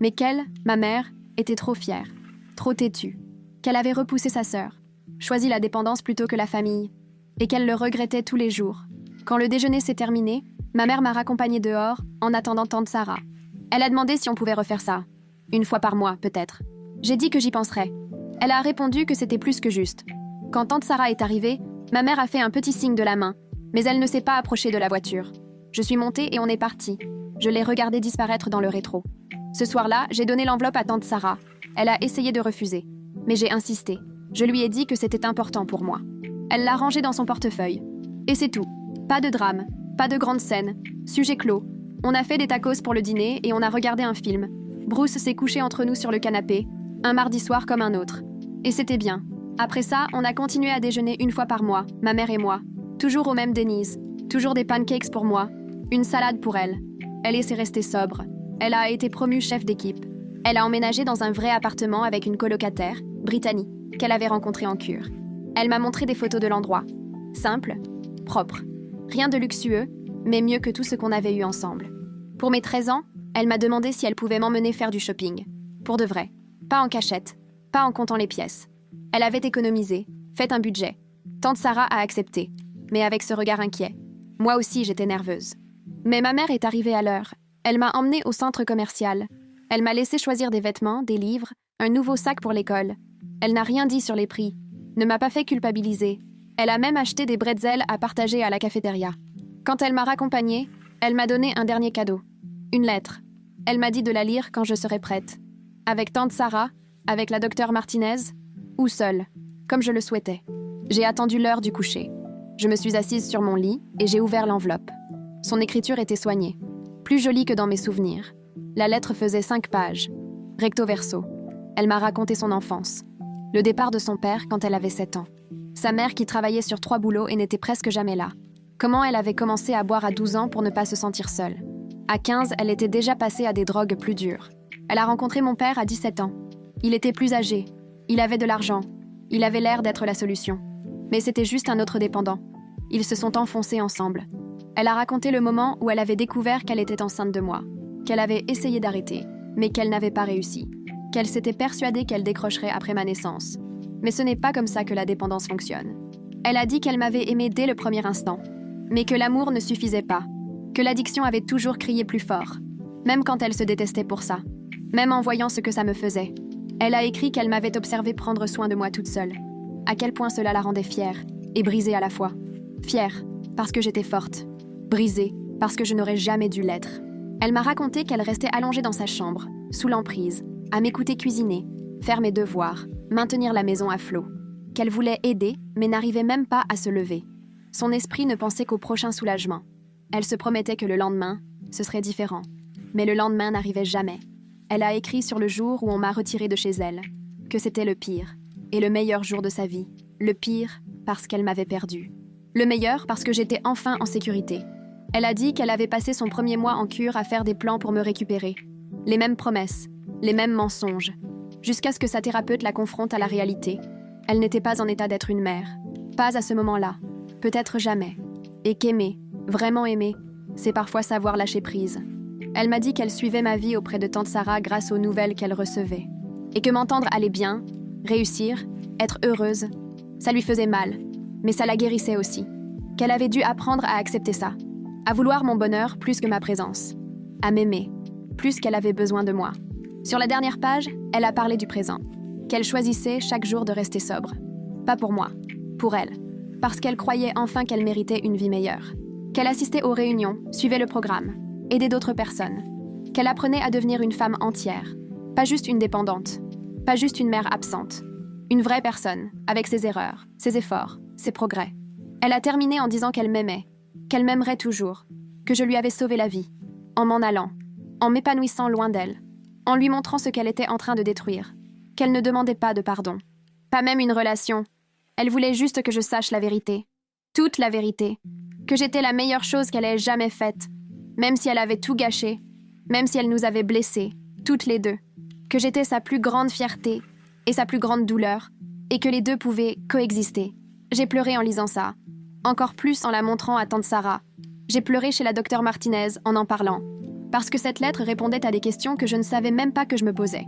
A: mais qu'elle, ma mère, était trop fière, trop têtue, qu'elle avait repoussé sa sœur, choisi la dépendance plutôt que la famille, et qu'elle le regrettait tous les jours. Quand le déjeuner s'est terminé, ma mère m'a raccompagnée dehors en attendant tante Sarah. Elle a demandé si on pouvait refaire ça. 1 fois par mois, peut-être. J'ai dit que j'y penserais. Elle a répondu que c'était plus que juste. Quand tante Sarah est arrivée, ma mère a fait un petit signe de la main, mais elle ne s'est pas approchée de la voiture. Je suis montée et on est parti. Je l'ai regardé disparaître dans le rétro. Ce soir-là, j'ai donné l'enveloppe à tante Sarah. Elle a essayé de refuser. Mais j'ai insisté. Je lui ai dit que c'était important pour moi. Elle l'a rangé dans son portefeuille. Et c'est tout. Pas de drame, pas de grande scène. Sujet clos. On a fait des tacos pour le dîner et on a regardé un film. Bruce s'est couché entre nous sur le canapé, un mardi soir comme un autre. Et c'était bien. Après ça, on a continué à déjeuner une fois par mois, ma mère et moi. Toujours au même Denny's. Toujours des pancakes pour moi. Une salade pour elle. Elle est restée sobre. Elle a été promue chef d'équipe. Elle a emménagé dans un vrai appartement avec une colocataire, Brittany, qu'elle avait rencontrée en cure. Elle m'a montré des photos de l'endroit. Simple, propre. Rien de luxueux, mais mieux que tout ce qu'on avait eu ensemble. Pour mes 13 ans, elle m'a demandé si elle pouvait m'emmener faire du shopping. Pour de vrai. Pas en cachette. Pas en comptant les pièces. Elle avait économisé, fait un budget. Tante Sarah a accepté, mais avec ce regard inquiet. Moi aussi, j'étais nerveuse. Mais ma mère est arrivée à l'heure. Elle m'a emmenée au centre commercial. Elle m'a laissé choisir des vêtements, des livres, un nouveau sac pour l'école. Elle n'a rien dit sur les prix, ne m'a pas fait culpabiliser. Elle a même acheté des bretzels à partager à la cafétéria. Quand elle m'a raccompagnée, elle m'a donné un dernier cadeau. Une lettre. Elle m'a dit de la lire quand je serais prête. Avec tante Sarah, avec la docteure Martinez, ou seule, comme je le souhaitais. J'ai attendu l'heure du coucher. Je me suis assise sur mon lit et j'ai ouvert l'enveloppe. Son écriture était soignée, plus jolie que dans mes souvenirs. La lettre faisait 5 pages, recto verso. Elle m'a raconté son enfance. Le départ de son père quand elle avait 7 ans. Sa mère qui travaillait sur 3 boulots et n'était presque jamais là. Comment elle avait commencé à boire à 12 ans pour ne pas se sentir seule. À 15, elle était déjà passée à des drogues plus dures. Elle a rencontré mon père à 17 ans. Il était plus âgé. Il avait de l'argent. Il avait l'air d'être la solution. Mais c'était juste un autre dépendant. Ils se sont enfoncés ensemble. Elle a raconté le moment où elle avait découvert qu'elle était enceinte de moi, qu'elle avait essayé d'arrêter, mais qu'elle n'avait pas réussi, qu'elle s'était persuadée qu'elle décrocherait après ma naissance. Mais ce n'est pas comme ça que la dépendance fonctionne. Elle a dit qu'elle m'avait aimée dès le premier instant, mais que l'amour ne suffisait pas, que l'addiction avait toujours crié plus fort, même quand elle se détestait pour ça, même en voyant ce que ça me faisait. Elle a écrit qu'elle m'avait observé prendre soin de moi toute seule, à quel point cela la rendait fière, et brisée à la fois. Fière, parce que j'étais forte. Brisée, parce que je n'aurais jamais dû l'être. Elle m'a raconté qu'elle restait allongée dans sa chambre, sous l'emprise, à m'écouter cuisiner, faire mes devoirs, maintenir la maison à flot. Qu'elle voulait aider, mais n'arrivait même pas à se lever. Son esprit ne pensait qu'au prochain soulagement. Elle se promettait que le lendemain, ce serait différent. Mais le lendemain n'arrivait jamais. Elle a écrit sur le jour où on m'a retirée de chez elle, que c'était le pire, et le meilleur jour de sa vie. Le pire, parce qu'elle m'avait perdue. Le meilleur, parce que j'étais enfin en sécurité. Elle a dit qu'elle avait passé son premier mois en cure à faire des plans pour me récupérer. Les mêmes promesses, les mêmes mensonges, jusqu'à ce que sa thérapeute la confronte à la réalité. Elle n'était pas en état d'être une mère. Pas à ce moment-là. Peut-être jamais. Et qu'aimer, vraiment aimer, c'est parfois savoir lâcher prise. Elle m'a dit qu'elle suivait ma vie auprès de tante Sarah grâce aux nouvelles qu'elle recevait. Et que m'entendre aller bien, réussir, être heureuse, ça lui faisait mal. Mais ça la guérissait aussi. Qu'elle avait dû apprendre à accepter ça. À vouloir mon bonheur plus que ma présence. À m'aimer, plus qu'elle avait besoin de moi. Sur la dernière page, elle a parlé du présent. Qu'elle choisissait chaque jour de rester sobre. Pas pour moi, pour elle. Parce qu'elle croyait enfin qu'elle méritait une vie meilleure. Qu'elle assistait aux réunions, suivait le programme, aidait d'autres personnes. Qu'elle apprenait à devenir une femme entière. Pas juste une dépendante. Pas juste une mère absente. Une vraie personne, avec ses erreurs, ses efforts, ses progrès. Elle a terminé en disant qu'elle m'aimait, qu'elle m'aimerait toujours, que je lui avais sauvé la vie, en m'en allant, en m'épanouissant loin d'elle, en lui montrant ce qu'elle était en train de détruire, qu'elle ne demandait pas de pardon, pas même une relation. Elle voulait juste que je sache la vérité, toute la vérité, que j'étais la meilleure chose qu'elle ait jamais faite, même si elle avait tout gâché, même si elle nous avait blessés, toutes les deux, que j'étais sa plus grande fierté et sa plus grande douleur, et que les deux pouvaient coexister. J'ai pleuré en lisant ça, encore plus en la montrant à tante Sarah. J'ai pleuré chez la docteure Martinez en parlant, parce que cette lettre répondait à des questions que je ne savais même pas que je me posais.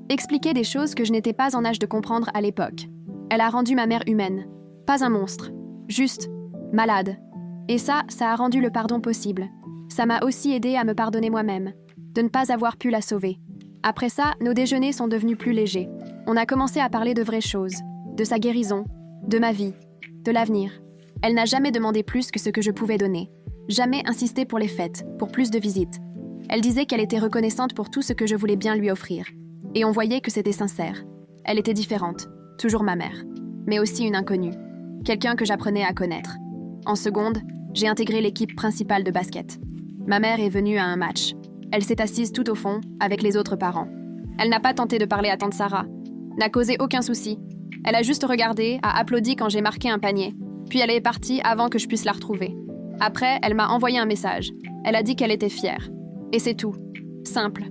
A: Expliquait des choses que je n'étais pas en âge de comprendre à l'époque. Elle a rendu ma mère humaine, pas un monstre, juste malade. Et ça a rendu le pardon possible. Ça m'a aussi aidé à me pardonner moi-même, de ne pas avoir pu la sauver. Après ça, nos déjeuners sont devenus plus légers. On a commencé à parler de vraies choses, de sa guérison, de ma vie, de l'avenir. Elle n'a jamais demandé plus que ce que je pouvais donner. Jamais insisté pour les fêtes, pour plus de visites. Elle disait qu'elle était reconnaissante pour tout ce que je voulais bien lui offrir. Et on voyait que c'était sincère. Elle était différente, toujours ma mère. Mais aussi une inconnue. Quelqu'un que j'apprenais à connaître. En seconde, j'ai intégré l'équipe principale de basket. Ma mère est venue à un match. Elle s'est assise tout au fond, avec les autres parents. Elle n'a pas tenté de parler à tante Sarah. N'a causé aucun souci. Elle a juste regardé, a applaudi quand j'ai marqué un panier. Puis elle est partie avant que je puisse la retrouver. Après, elle m'a envoyé un message. Elle a dit qu'elle était fière. Et c'est tout. Simple.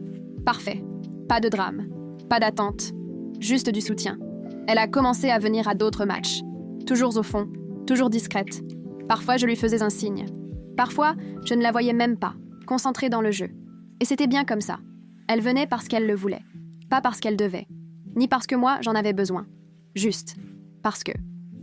A: Parfait. Pas de drame. Pas d'attente. Juste du soutien. Elle a commencé à venir à d'autres matchs. Toujours au fond. Toujours discrète. Parfois, je lui faisais un signe. Parfois, je ne la voyais même pas, concentrée dans le jeu. Et c'était bien comme ça. Elle venait parce qu'elle le voulait. Pas parce qu'elle devait. Ni parce que moi, j'en avais besoin. Juste. Parce que.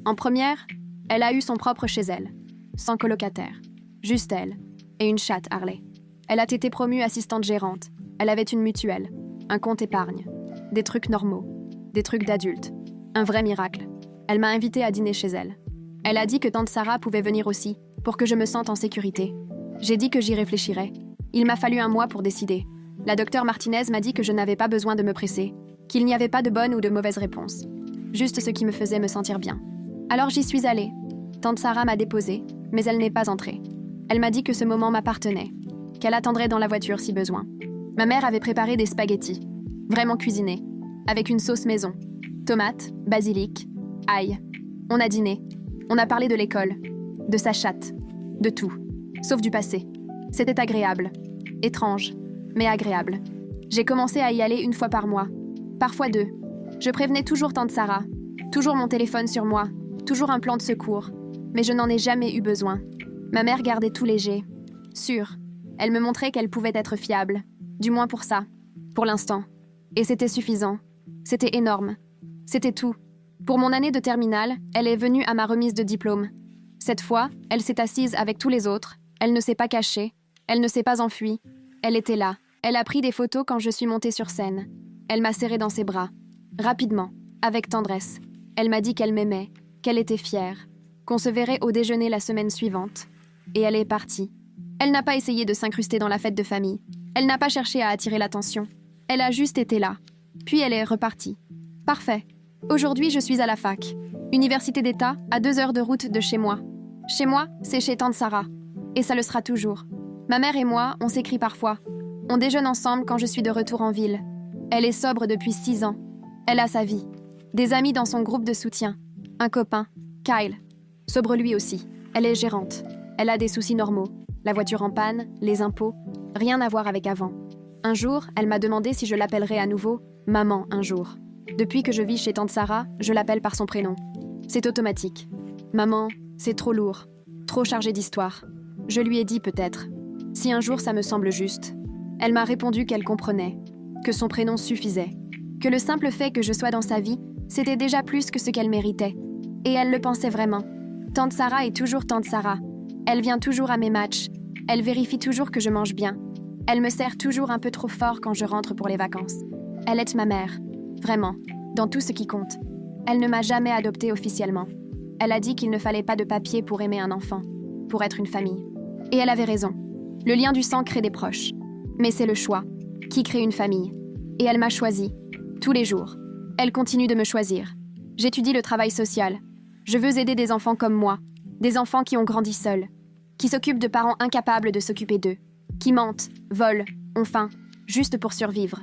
A: En première, elle a eu son propre chez elle. Sans colocataire. Juste elle. Et une chatte, Harley. Elle a été promue assistante gérante. Elle avait une mutuelle. Un compte épargne. Des trucs normaux. Des trucs d'adultes. Un vrai miracle. Elle m'a invitée à dîner chez elle. Elle a dit que tante Sarah pouvait venir aussi, pour que je me sente en sécurité. J'ai dit que j'y réfléchirais. Il m'a fallu un mois pour décider. La docteure Martinez m'a dit que je n'avais pas besoin de me presser, qu'il n'y avait pas de bonne ou de mauvaise réponse. Juste ce qui me faisait me sentir bien. Alors j'y suis allée. Tante Sarah m'a déposée, mais elle n'est pas entrée. Elle m'a dit que ce moment m'appartenait, qu'elle attendrait dans la voiture si besoin. Ma mère avait préparé des spaghettis, vraiment cuisinés, avec une sauce maison. Tomates, basilic, ail. On a dîné. On a parlé de l'école, de sa chatte, de tout, sauf du passé. C'était agréable, étrange, mais agréable. J'ai commencé à y aller une fois par mois, parfois deux. Je prévenais toujours tante Sarah, toujours mon téléphone sur moi, toujours un plan de secours, mais je n'en ai jamais eu besoin. Ma mère gardait tout léger, sûr. Elle me montrait qu'elle pouvait être fiable, du moins pour ça, pour l'instant. Et c'était suffisant, c'était énorme, c'était tout. Pour mon année de terminale, elle est venue à ma remise de diplôme. Cette fois, elle s'est assise avec tous les autres. Elle ne s'est pas cachée. Elle ne s'est pas enfuie. Elle était là. Elle a pris des photos quand je suis montée sur scène. Elle m'a serrée dans ses bras. Rapidement, avec tendresse. Elle m'a dit qu'elle m'aimait, qu'elle était fière, qu'on se verrait au déjeuner la semaine suivante. Et elle est partie. Elle n'a pas essayé de s'incruster dans la fête de famille. Elle n'a pas cherché à attirer l'attention. Elle a juste été là. Puis elle est repartie. Parfait. Aujourd'hui, je suis à la fac. Université d'État, à 2 heures de route de chez moi. Chez moi, c'est chez tante Sarah. Et ça le sera toujours. Ma mère et moi, on s'écrit parfois. On déjeune ensemble quand je suis de retour en ville. Elle est sobre depuis 6 ans. Elle a sa vie. Des amis dans son groupe de soutien. Un copain, Kyle. Sobre lui aussi. Elle est gérante. Elle a des soucis normaux. La voiture en panne, les impôts. Rien à voir avec avant. Un jour, elle m'a demandé si je l'appellerais à nouveau « maman » un jour. Depuis que je vis chez tante Sarah, je l'appelle par son prénom. C'est automatique. Maman, c'est trop lourd, trop chargé d'histoire. Je lui ai dit peut-être, si un jour ça me semble juste. Elle m'a répondu qu'elle comprenait, que son prénom suffisait, que le simple fait que je sois dans sa vie, c'était déjà plus que ce qu'elle méritait. Et elle le pensait vraiment. Tante Sarah est toujours tante Sarah. Elle vient toujours à mes matchs. Elle vérifie toujours que je mange bien. Elle me serre toujours un peu trop fort quand je rentre pour les vacances. Elle est ma mère. Vraiment, dans tout ce qui compte. Elle ne m'a jamais adoptée officiellement. Elle a dit qu'il ne fallait pas de papier pour aimer un enfant, pour être une famille. Et elle avait raison. Le lien du sang crée des proches. Mais c'est le choix, qui crée une famille. Et elle m'a choisi, tous les jours. Elle continue de me choisir. J'étudie le travail social. Je veux aider des enfants comme moi, des enfants qui ont grandi seuls, qui s'occupent de parents incapables de s'occuper d'eux, qui mentent, volent, ont faim, juste pour survivre,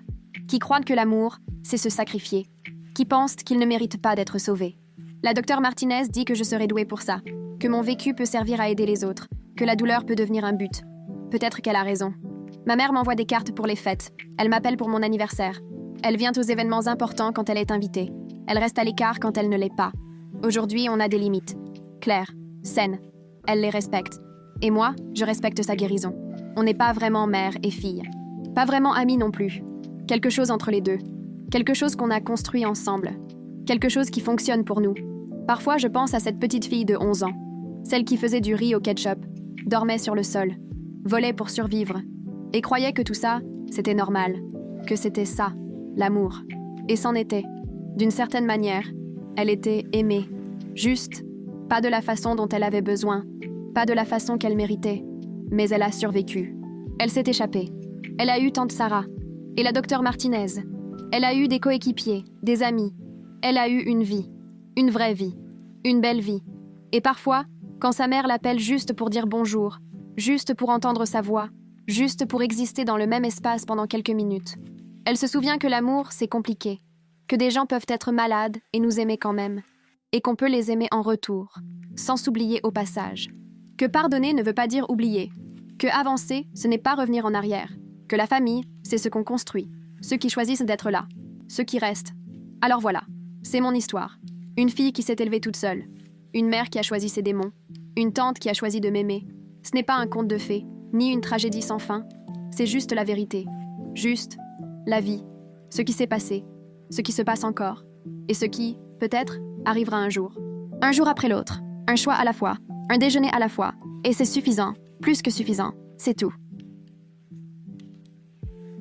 A: qui croient que l'amour, c'est se sacrifier, qui pensent qu'ils ne méritent pas d'être sauvés. La docteure Martinez dit que je serai douée pour ça, que mon vécu peut servir à aider les autres, que la douleur peut devenir un but. Peut-être qu'elle a raison. Ma mère m'envoie des cartes pour les fêtes. Elle m'appelle pour mon anniversaire. Elle vient aux événements importants quand elle est invitée. Elle reste à l'écart quand elle ne l'est pas. Aujourd'hui, on a des limites. Claires, saines. Elle les respecte. Et moi, je respecte sa guérison. On n'est pas vraiment mère et fille. Pas vraiment amis non plus. Quelque chose entre les deux. Quelque chose qu'on a construit ensemble. Quelque chose qui fonctionne pour nous. Parfois, je pense à cette petite fille de 11 ans. Celle qui faisait du riz au ketchup, dormait sur le sol, volait pour survivre, et croyait que tout ça, c'était normal. Que c'était ça, l'amour. Et c'en était. D'une certaine manière, elle était aimée. Juste, pas de la façon dont elle avait besoin, pas de la façon qu'elle méritait. Mais elle a survécu. Elle s'est échappée. Elle a eu tante Sarah. Et la docteure Martinez. Elle a eu des coéquipiers, des amis. Elle a eu une vie. Une vraie vie. Une belle vie. Et parfois, quand sa mère l'appelle juste pour dire bonjour, juste pour entendre sa voix, juste pour exister dans le même espace pendant quelques minutes, elle se souvient que l'amour, c'est compliqué, que des gens peuvent être malades et nous aimer quand même, et qu'on peut les aimer en retour, sans s'oublier au passage. Que pardonner ne veut pas dire oublier, que avancer, ce n'est pas revenir en arrière, que la famille, c'est ce qu'on construit, ceux qui choisissent d'être là, ceux qui restent. Alors voilà, c'est mon histoire. Une fille qui s'est élevée toute seule, une mère qui a choisi ses démons, une tante qui a choisi de m'aimer. Ce n'est pas un conte de fées, ni une tragédie sans fin, c'est juste la vérité, juste la vie, ce qui s'est passé, ce qui se passe encore, et ce qui, peut-être, arrivera un jour. Un jour après l'autre, un choix à la fois, un déjeuner à la fois, et c'est suffisant, plus que suffisant, c'est tout.